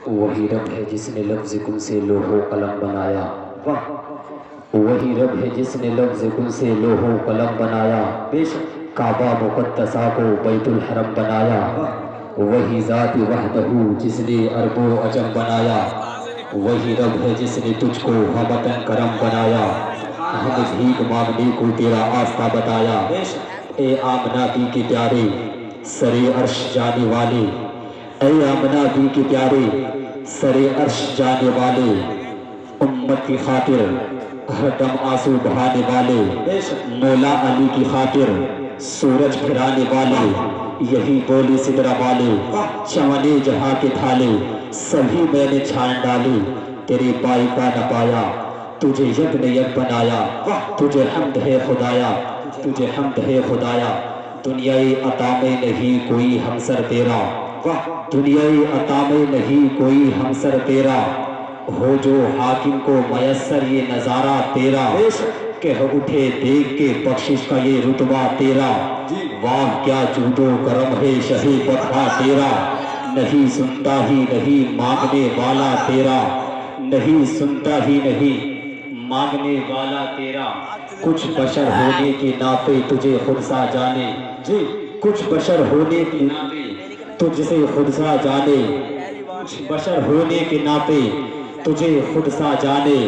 وہی رب ہے جس نے لفظ کن سے لوح و قلم بنایا، وہی رب ہے جس نے لفظ کن سے لوح و قلم بنایا، کعبہ مقدسہ کو بیت الحرم بنایا، وہی ذات وحدہ جس نے عرب و عجم بنایا، وہی رب ہے جس نے تجھ کو وطن کرم بنایا، ہم بھیک مانگنے کو تیرا آستہ بتایا، اے آمنہ بی کے پیارے سرے عرش جانے والے، اے آمنہ بی کے پیارے سرے عرش جانے والے، امت کی خاطر ہر دم آنسو بہانے والے، مولا علی کی خاطر سورج گھرانے والے، یہی بولی سدرہ والے، چمنے جہاں کے تھالے سبھی میں نے چھان ڈالے، تیرے پائی کا نہ پایا تجھے یک نے یک بنایا، تجھے حمد ہے خدایا، تجھے حمد ہے خدایا، دنیای عطا میں نہیں کوئی ہمسر تیرا، دنیای عطا میں نہیں کوئی ہمسر تیرا، ہو جو حاکم کو میسر یہ نظارہ تیرا، کہہ اٹھے دیکھ کے بخشش کا یہ رتبہ تیرا، واہ کیا جود و کرم ہے شہ بطحہ تیرا، نہیں سنتا ہی نہیں مانگنے والا تیرا، نہیں سنتا ہی نہیں مانگنے والا تیرا، کچھ بشر ہونے کے ناطے تجھے خود سا جانے، کچھ بشر ہونے کے ناطے تجھ سے خود سا جانے، کچھ بشر ہونے کے ناطے تجھے خود سا جانے،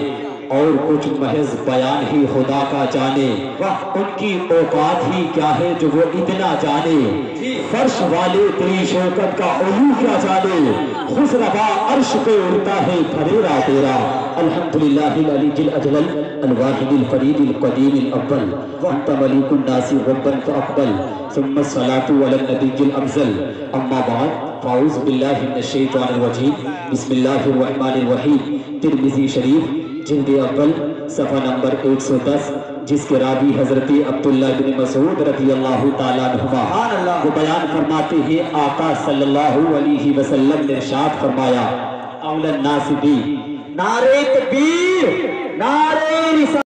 اور کچھ محض بیان ہی خدا کا جانے، ان کی اوقات ہی کیا ہے جو وہ اتنا جانے، فرش والے تیری شوکت کا علو کیا جانے، خسروا عرش پہ اڑتا ہے پھریرا تیرا، الحمدللہ العلی الاجلل الواحد الفرید القدیم الاول، وانت ملیک الناس ربا فاقبل، ثم الصلاة علی النبی الافضل، اما بعد فاعوذ باللہ من الشیطان الرجیم، بسم اللہ الرحمن الرحیم، ترمذی شریف جلد اول صفحہ نمبر 110، جس کے راوی حضرت عبداللہ بن مسعود رضی اللہ تعالیٰ عنہما وہ بیان فرماتے ہیں، آقا صلی اللہ علیہ وسلم نے ارشاد فرمایا، اولی الناس بی، نعرہ تکبیر، نعرہ رسالت۔